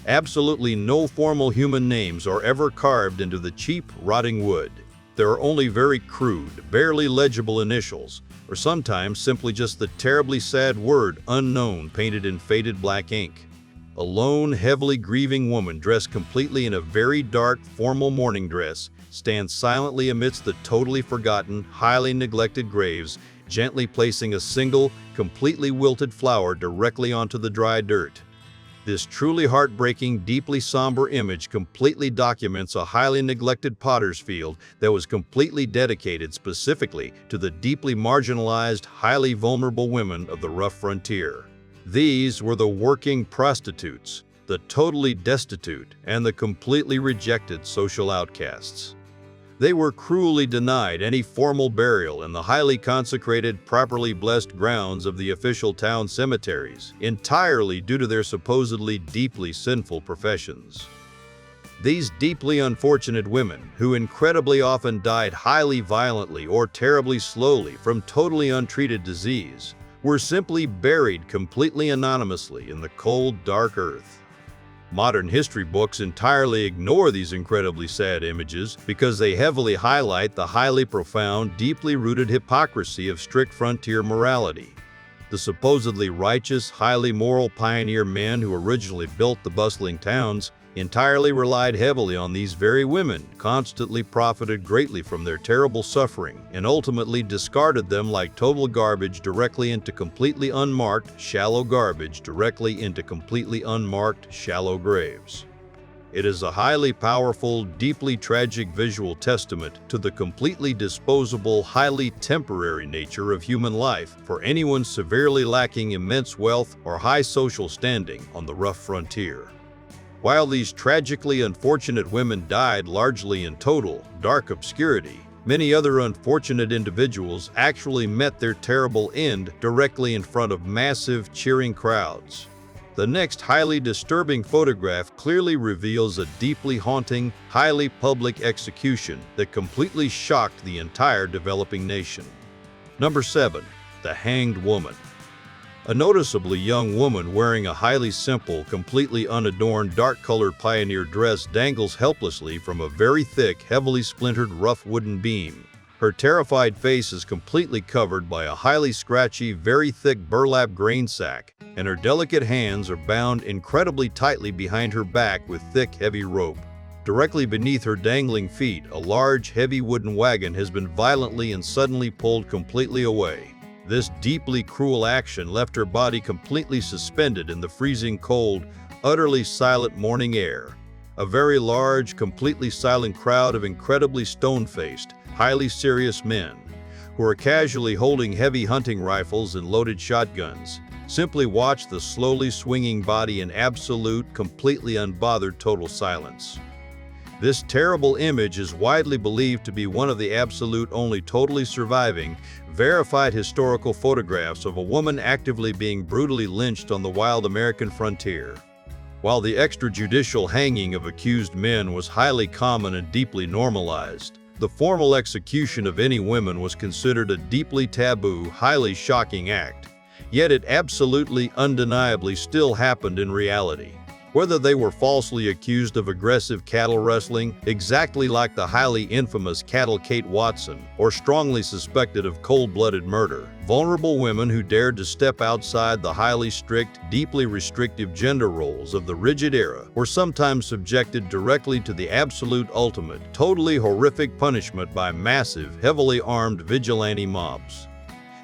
S1: Absolutely no formal human names are ever carved into the cheap, rotting wood. There are only very crude, barely legible initials, or sometimes simply just the terribly sad word "unknown" painted in faded black ink. A lone, heavily grieving woman dressed completely in a very dark, formal mourning dress stands silently amidst the totally forgotten, highly neglected graves, gently placing a single, completely wilted flower directly onto the dry dirt. This truly heartbreaking, deeply somber image completely documents a highly neglected potter's field that was completely dedicated specifically to the deeply marginalized, highly vulnerable women of the rough frontier. These were the working prostitutes, the totally destitute, and the completely rejected social outcasts. They were cruelly denied any formal burial in the highly consecrated, properly blessed grounds of the official town cemeteries, entirely due to their supposedly deeply sinful professions. These deeply unfortunate women, who incredibly often died highly violently or terribly slowly from totally untreated disease, were simply buried completely anonymously in the cold, dark earth. Modern history books entirely ignore these incredibly sad images because they heavily highlight the highly profound, deeply rooted hypocrisy of strict frontier morality. The supposedly righteous, highly moral pioneer men who originally built the bustling towns entirely relied heavily on these very women, constantly profited greatly from their terrible suffering, and ultimately discarded them like total garbage directly into completely unmarked, shallow garbage directly into completely unmarked, shallow graves. It is a highly powerful, deeply tragic visual testament to the completely disposable, highly temporary nature of human life for anyone severely lacking immense wealth or high social standing on the rough frontier. While these tragically unfortunate women died largely in total, dark obscurity, many other unfortunate individuals actually met their terrible end directly in front of massive, cheering crowds. The next highly disturbing photograph clearly reveals a deeply haunting, highly public execution that completely shocked the entire developing nation. Number 7. The Hanged Woman. A noticeably young woman wearing a highly simple, completely unadorned, dark-colored pioneer dress dangles helplessly from a very thick, heavily splintered, rough wooden beam. Her terrified face is completely covered by a highly scratchy, very thick burlap grain sack, and her delicate hands are bound incredibly tightly behind her back with thick, heavy rope. Directly beneath her dangling feet, a large, heavy wooden wagon has been violently and suddenly pulled completely away. This deeply cruel action left her body completely suspended in the freezing cold, utterly silent morning air. A very large, completely silent crowd of incredibly stone-faced, highly serious men, who are casually holding heavy hunting rifles and loaded shotguns, Simply watch the slowly swinging body in absolute, completely unbothered total silence. This terrible image is widely believed to be one of the absolute only totally surviving, verified historical photographs of a woman actively being brutally lynched on the wild American frontier. While the extrajudicial hanging of accused men was highly common and deeply normalized, the formal execution of any women was considered a deeply taboo, highly shocking act. Yet it absolutely, undeniably still happened in reality. Whether they were falsely accused of aggressive cattle rustling, exactly like the highly infamous Cattle Kate Watson, or strongly suspected of cold-blooded murder, vulnerable women who dared to step outside the highly strict, deeply restrictive gender roles of the rigid era were sometimes subjected directly to the absolute ultimate, totally horrific punishment by massive, heavily armed vigilante mobs.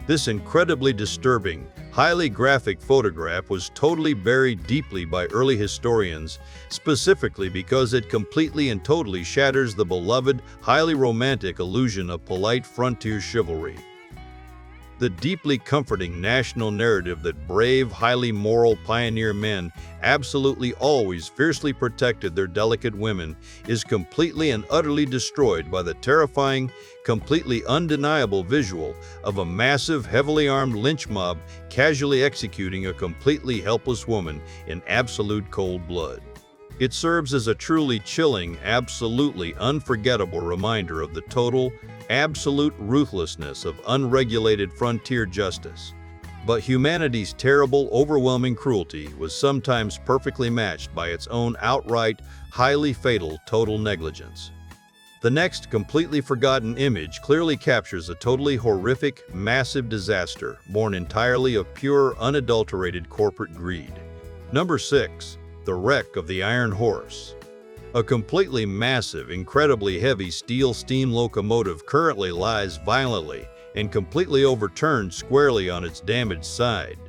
S1: This incredibly disturbing, highly graphic photograph was totally buried deeply by early historians, specifically because it completely and totally shatters the beloved, highly romantic illusion of polite frontier chivalry. The deeply comforting national narrative that brave, highly moral pioneer men absolutely always fiercely protected their delicate women is completely and utterly destroyed by the terrifying, completely undeniable visual of a massive, heavily armed lynch mob casually executing a completely helpless woman in absolute cold blood. It serves as a truly chilling, absolutely unforgettable reminder of the total, absolute ruthlessness of unregulated frontier justice. But humanity's terrible, overwhelming cruelty was sometimes perfectly matched by its own outright, highly fatal, total negligence. The next completely forgotten image clearly captures a totally horrific, massive disaster born entirely of pure, unadulterated corporate greed. Number 6. The wreck of the Iron Horse. A completely massive, incredibly heavy steel steam locomotive currently lies violently and completely overturned squarely on its damaged side.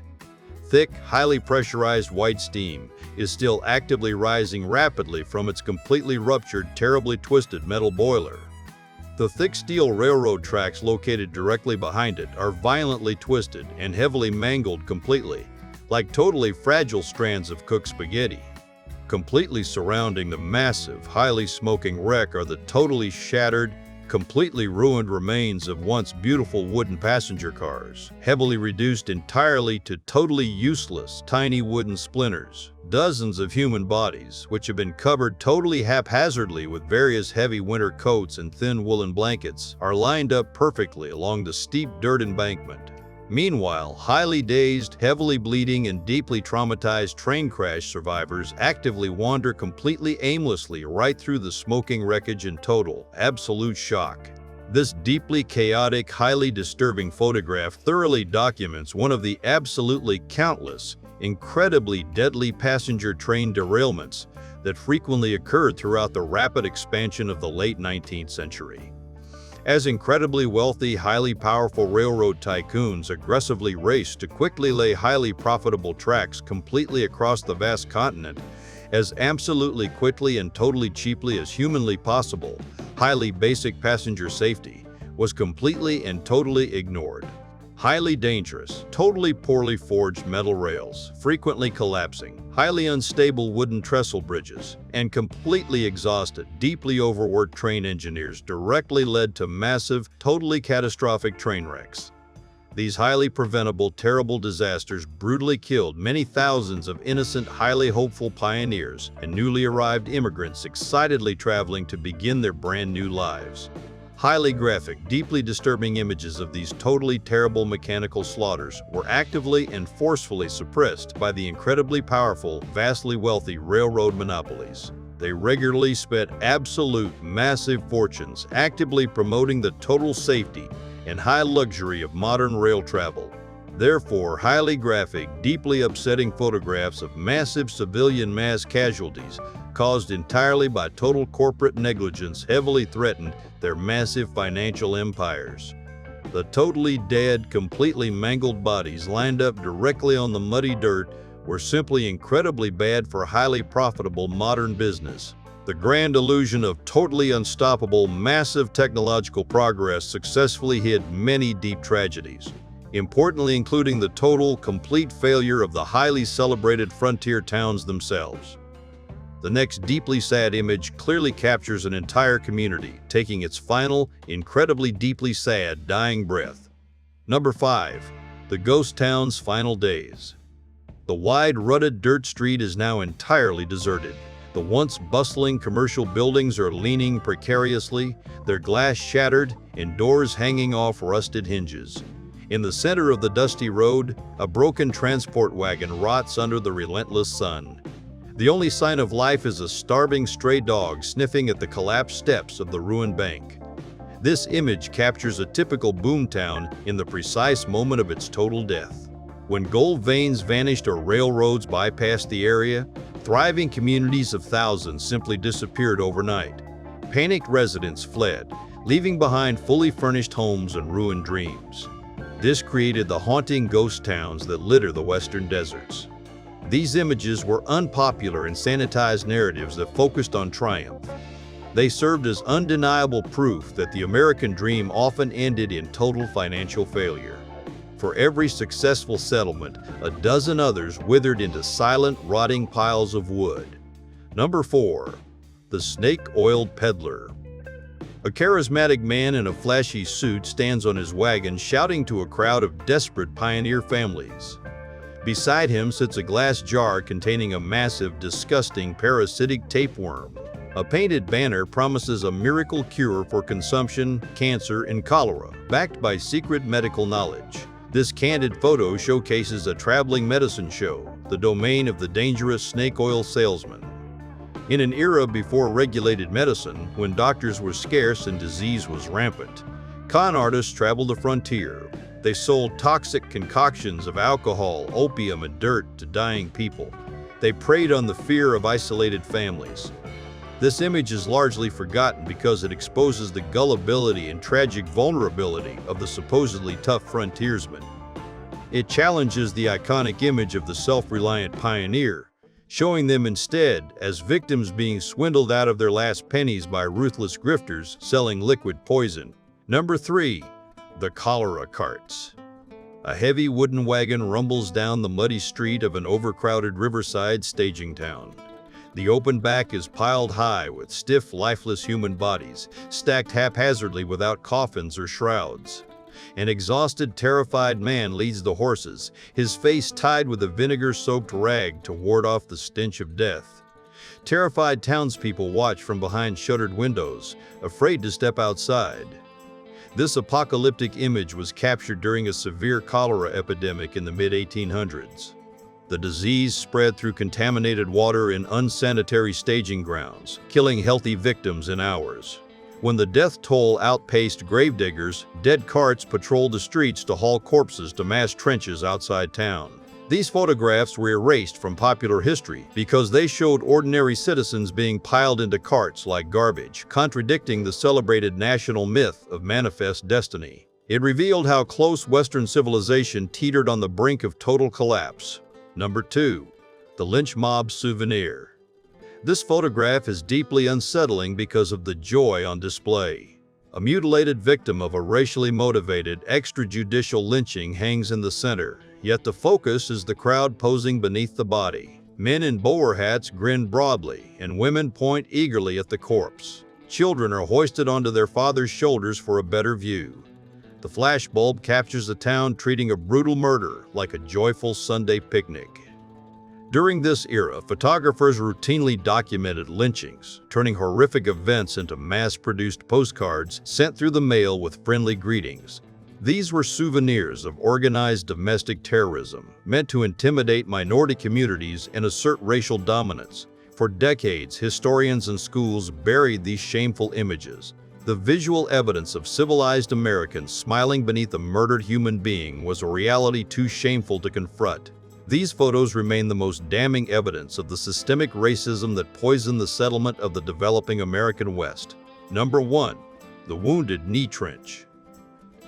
S1: Thick, highly pressurized white steam is still actively rising rapidly from its completely ruptured, terribly twisted metal boiler. The thick steel railroad tracks located directly behind it are violently twisted and heavily mangled completely, like totally fragile strands of cooked spaghetti. Completely surrounding the massive, highly smoking wreck are the totally shattered, completely ruined remains of once beautiful wooden passenger cars, heavily reduced entirely to totally useless, tiny wooden splinters. Dozens of human bodies, which have been covered totally haphazardly with various heavy winter coats and thin woolen blankets, are lined up perfectly along the steep dirt embankment. Meanwhile, highly dazed, heavily bleeding, and deeply traumatized train crash survivors actively wander completely aimlessly right through the smoking wreckage in total, absolute shock. This deeply chaotic, highly disturbing photograph thoroughly documents one of the absolutely countless, incredibly deadly passenger train derailments that frequently occurred throughout the rapid expansion of the late 19th century. As incredibly wealthy, highly powerful railroad tycoons aggressively raced to quickly lay highly profitable tracks completely across the vast continent, as absolutely quickly and totally cheaply as humanly possible, highly basic passenger safety was completely and totally ignored. Highly dangerous, totally poorly forged metal rails, frequently collapsing, highly unstable wooden trestle bridges, and completely exhausted, deeply overworked train engineers directly led to massive, totally catastrophic train wrecks. These highly preventable, terrible disasters brutally killed many thousands of innocent, highly hopeful pioneers and newly arrived immigrants excitedly traveling to begin their brand new lives. Highly graphic, deeply disturbing images of these totally terrible mechanical slaughters were actively and forcefully suppressed by the incredibly powerful, vastly wealthy railroad monopolies. They regularly spent absolute, massive fortunes actively promoting the total safety and high luxury of modern rail travel. Therefore, highly graphic, deeply upsetting photographs of massive civilian mass casualties caused entirely by total corporate negligence heavily threatened their massive financial empires. The totally dead, completely mangled bodies lined up directly on the muddy dirt were simply incredibly bad for highly profitable modern business. The grand illusion of totally unstoppable, massive technological progress successfully hid many deep tragedies. importantly including the total, complete failure of the highly celebrated frontier towns themselves. The next deeply sad image clearly captures an entire community, taking its final, incredibly deeply sad, dying breath. Number 5. The ghost town's final days. The wide, rutted dirt street is now entirely deserted. The once bustling commercial buildings are leaning precariously, their glass shattered and doors hanging off rusted hinges. In the center of the dusty road, a broken transport wagon rots under the relentless sun. The only sign of life is a starving stray dog sniffing at the collapsed steps of the ruined bank. This image captures a typical boomtown in the precise moment of its total death. When gold veins vanished or railroads bypassed the area, thriving communities of thousands simply disappeared overnight. Panicked residents fled, leaving behind fully furnished homes and ruined dreams. This created the haunting ghost towns that litter the western deserts. These images were unpopular and sanitized narratives that focused on triumph. They served as undeniable proof that the American dream often ended in total financial failure. For every successful settlement, a dozen others withered into silent, rotting piles of wood. Number 4. The snake-oiled peddler. A charismatic man in a flashy suit stands on his wagon shouting to a crowd of desperate pioneer families. Beside him sits a glass jar containing a massive, disgusting, parasitic tapeworm. A painted banner promises a miracle cure for consumption, cancer, and cholera, backed by secret medical knowledge. This candid photo showcases a traveling medicine show, the domain of the dangerous snake oil salesman. In an era before regulated medicine, when doctors were scarce and disease was rampant, con artists traveled the frontier. They sold toxic concoctions of alcohol, opium, and dirt to dying people. They preyed on the fear of isolated families. This image is largely forgotten because it exposes the gullibility and tragic vulnerability of the supposedly tough frontiersman. It challenges the iconic image of the self-reliant pioneer, showing them instead as victims being swindled out of their last pennies by ruthless grifters selling liquid poison. Number 3. The cholera carts. A heavy wooden wagon rumbles down the muddy street of an overcrowded riverside staging town. The open back is piled high with stiff, lifeless human bodies, stacked haphazardly without coffins or shrouds. An exhausted, terrified man leads the horses, his face tied with a vinegar-soaked rag to ward off the stench of death. Terrified townspeople watch from behind shuttered windows, afraid to step outside. This apocalyptic image was captured during a severe cholera epidemic in the mid-1800s. The disease spread through contaminated water in unsanitary staging grounds, killing healthy victims in hours. When the death toll outpaced gravediggers, dead carts patrolled the streets to haul corpses to mass trenches outside town. These photographs were erased from popular history because they showed ordinary citizens being piled into carts like garbage, contradicting the celebrated national myth of manifest destiny. It revealed how close Western civilization teetered on the brink of total collapse. Number 2. The lynch mob souvenir. This photograph is deeply unsettling because of the joy on display. A mutilated victim of a racially motivated, extrajudicial lynching hangs in the center, yet the focus is the crowd posing beneath the body. Men in bowler hats grin broadly, and women point eagerly at the corpse. Children are hoisted onto their father's shoulders for a better view. The flashbulb captures the town treating a brutal murder like a joyful Sunday picnic. During this era, photographers routinely documented lynchings, turning horrific events into mass-produced postcards sent through the mail with friendly greetings. These were souvenirs of organized domestic terrorism, meant to intimidate minority communities and assert racial dominance. For decades, historians and schools buried these shameful images. The visual evidence of civilized Americans smiling beneath a murdered human being was a reality too shameful to confront. These photos remain the most damning evidence of the systemic racism that poisoned the settlement of the developing American West. Number 1. The Wounded Knee Trench.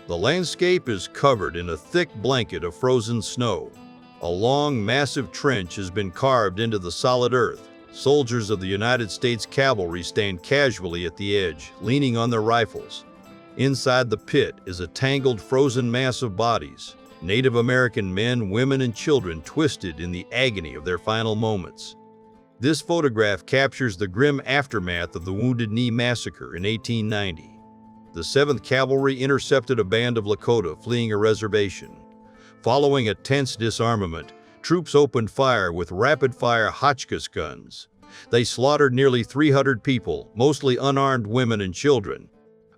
S1: The landscape is covered in a thick blanket of frozen snow. A long, massive trench has been carved into the solid earth. Soldiers of the United States Cavalry stand casually at the edge, leaning on their rifles. Inside the pit is a tangled, frozen mass of bodies. Native American men, women, and children twisted in the agony of their final moments. This photograph captures the grim aftermath of the Wounded Knee Massacre in 1890. The 7th Cavalry intercepted a band of Lakota fleeing a reservation. Following a tense disarmament, troops opened fire with rapid-fire Hotchkiss guns. They slaughtered nearly 300 people, mostly unarmed women and children.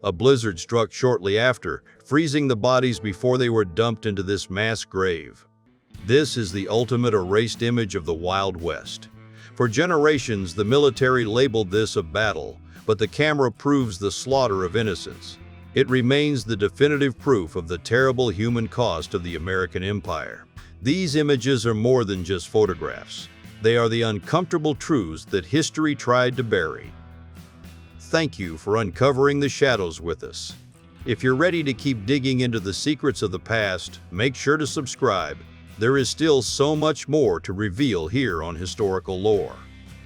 S1: A blizzard struck shortly after, freezing the bodies before they were dumped into this mass grave. This is the ultimate erased image of the Wild West. For generations, the military labeled this a battle, but the camera proves the slaughter of innocents. It remains the definitive proof of the terrible human cost of the American Empire. These images are more than just photographs. They are the uncomfortable truths that history tried to bury. Thank you for uncovering the shadows with us. If you're ready to keep digging into the secrets of the past, make sure to subscribe. There is still so much more to reveal here on Historical Lore.